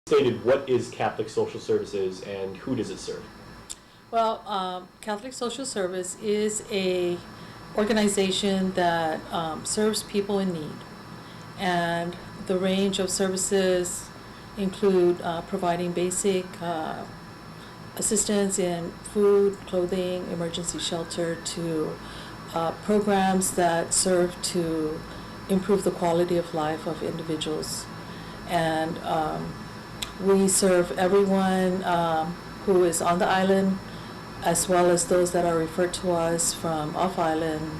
Stated, what is Catholic Social Services and who does it serve? Well, Catholic Social Service is a organization that serves people in need, and the range of services include providing basic assistance in food, clothing, emergency shelter, to programs that serve to improve the quality of life of individuals. And we serve everyone who is on the island, as well as those that are referred to us from off-island,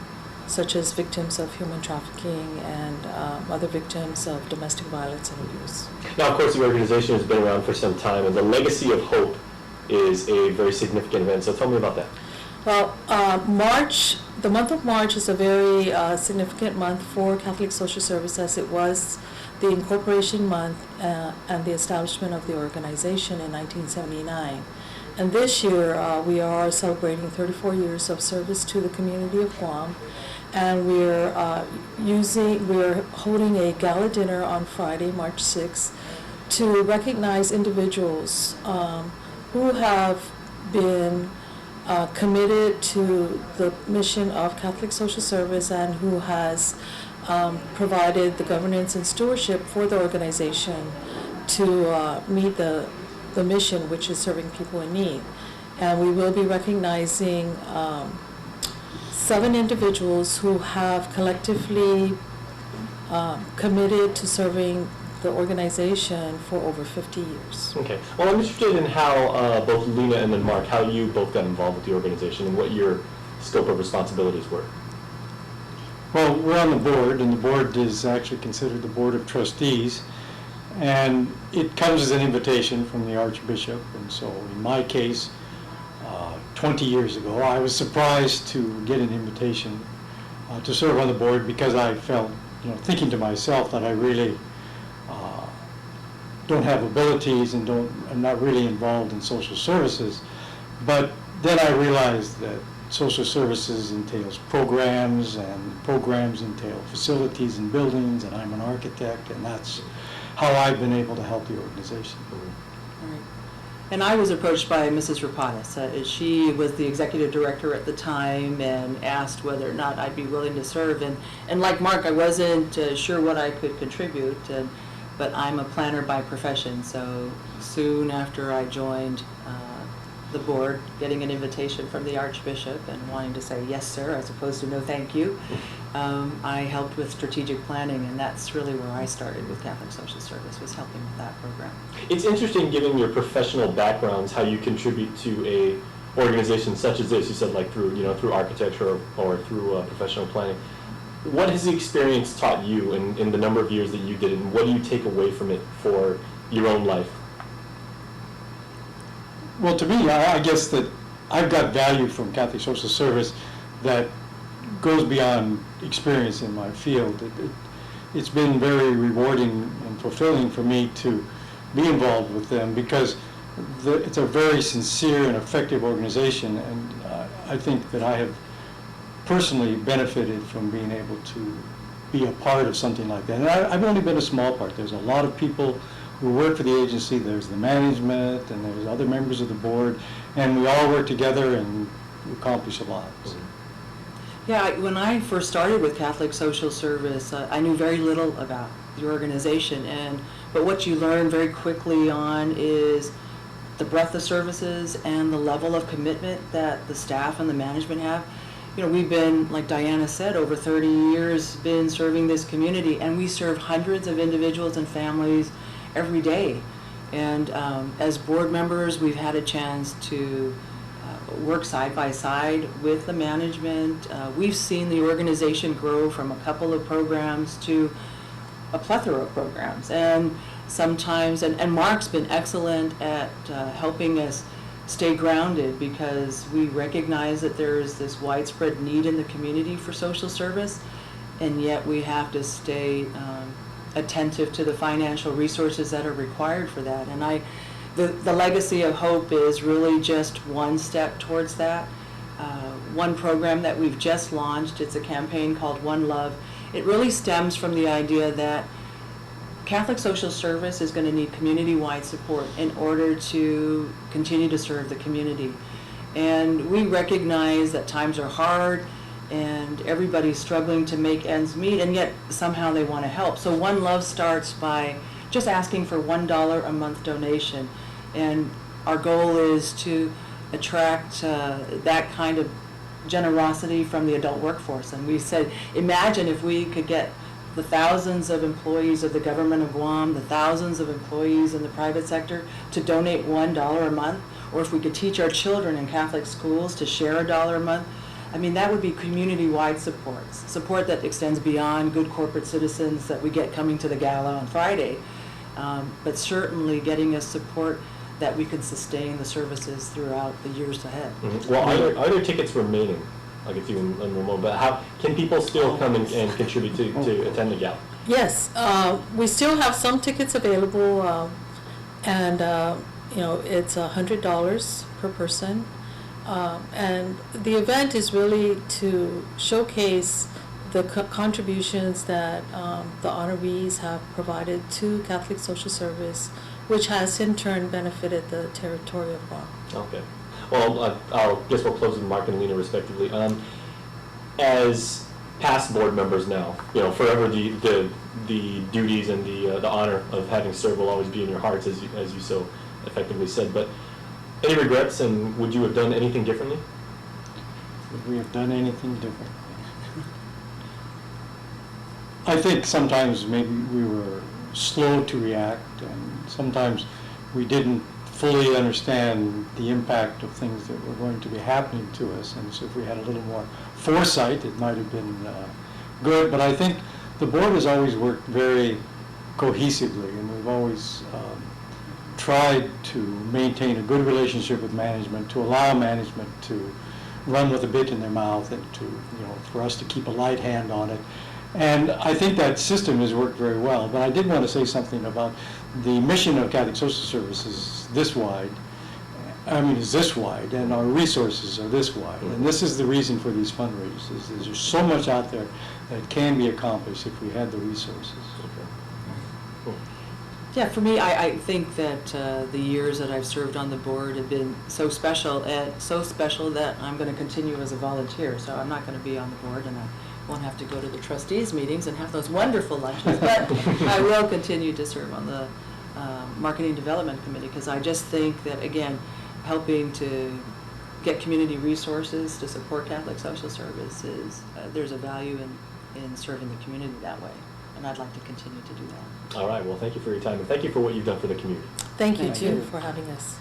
such as victims of human trafficking and other victims of domestic violence and abuse. Now, of course, the organization has been around for some time, and the Legacy of Hope is a very significant event. So tell me about that. Well, the month of March is a very significant month for Catholic Social Service, as it was the incorporation month and the establishment of the organization in 1979. And this year we are celebrating 34 years of service to the community of Guam, and we're holding a gala dinner on Friday, March 6th, to recognize individuals who have been committed to the mission of Catholic Social Service and who has provided the governance and stewardship for the organization to meet the mission, which is serving people in need. And we will be recognizing 7 individuals who have collectively committed to serving the organization for over 50 years. Okay. Well, I'm interested in how both Lena and then Mark, how you both got involved with the organization and what your scope of responsibilities were. Well, we're on the board, and the board is actually considered the Board of Trustees, and it comes as an invitation from the Archbishop. And so in my case, 20 years ago, I was surprised to get an invitation to serve on the board, because I felt, thinking to myself that I really don't have abilities and I'm not really involved in social services. But then I realized that social services entails programs, and programs entail facilities and buildings, and I'm an architect, and that's how I've been able to help the organization. All right. And I was approached by Mrs. Rapadas. She was the executive director at the time and asked whether or not I'd be willing to serve. And like Mark, I wasn't sure what I could contribute, but I'm a planner by profession. So soon after I joined the board, getting an invitation from the Archbishop and wanting to say yes sir as opposed to no thank you, I helped with strategic planning, and that's really where I started with Catholic Social Service, was helping with that program. It's interesting, given your professional backgrounds, how you contribute to a organization such as this. You said like through architecture or through professional planning. What has the experience taught you in the number of years that you did it, and what do you take away from it for your own life? Well, to me, I guess that I've got value from Catholic Social Service that goes beyond experience in my field. It's been very rewarding and fulfilling for me to be involved with them, because it's a very sincere and effective organization, and I think that I have personally benefited from being able to be a part of something like that. And I've only been a small part. There's a lot of people who work for the agency. There's the management, and there's other members of the board, and we all work together and accomplish a lot. Yeah, when I first started with Catholic Social Service, I knew very little about the organization, but what you learn very quickly on is the breadth of services and the level of commitment that the staff and the management have. We've been, like Diana said, over 30 years been serving this community, and we serve hundreds of individuals and families every day. And as board members, we've had a chance to work side by side with the management. We've seen the organization grow from a couple of programs to a plethora of programs. And sometimes, and Mark's been excellent at helping us stay grounded, because we recognize that there is this widespread need in the community for social service, and yet we have to stay attentive to the financial resources that are required for that. And the Legacy of Hope is really just one step towards that. One program that we've just launched, it's a campaign called One Love. It really stems from the idea that Catholic Social Service is going to need community-wide support in order to continue to serve the community. And we recognize that times are hard and everybody's struggling to make ends meet, and yet somehow they want to help. So One Love starts by just asking for $1 a month donation. And our goal is to attract that kind of generosity from the adult workforce. And we said, imagine if we could get the thousands of employees of the government of Guam, the thousands of employees in the private sector to donate $1 a month, or if we could teach our children in Catholic schools to share $1 a month. I mean, that would be community-wide support that extends beyond good corporate citizens that we get coming to the gala on Friday, but certainly getting us support that we could sustain the services throughout the years ahead. Mhm. Well, are there tickets remaining? I'll get to you in a moment, but how, can people still come and contribute to attend the gala? Yes, we still have some tickets available, and, it's $100 per person. And the event is really to showcase the contributions that the honorees have provided to Catholic Social Service, which has in turn benefited the territory of Guam. Okay. Well, I'll guess we'll close with Mark and Lena respectively. As past board members now, forever the duties and the honor of having served will always be in your hearts, as you so effectively said. But any regrets, and would you have done anything differently? Would we have done anything differently? I think sometimes maybe we were slow to react, and sometimes we didn't fully understand the impact of things that were going to be happening to us. And so if we had a little more foresight, it might have been good. But I think the board has always worked very cohesively, and we've always tried to maintain a good relationship with management, to allow management to run with a bit in their mouth, and to, for us to keep a light hand on it. And I think that system has worked very well. But I did want to say something about the mission of Catholic Social Service is this wide, and our resources are this wide. And this is the reason for these fundraisers. There's so much out there that can be accomplished if we had the resources. Yeah, for me, I think that the years that I've served on the board have been so special that I'm going to continue as a volunteer. So I'm not going to be on the board, and I won't have to go to the trustees meetings and have those wonderful lunches, but I will continue to serve on the Marketing Development Committee, because I just think that, again, helping to get community resources to support Catholic Social Services, there's a value in serving the community that way, and I'd like to continue to do that. All right. Well, thank you for your time, and thank you for what you've done for the community. Thank you, Thank too, you. for having us.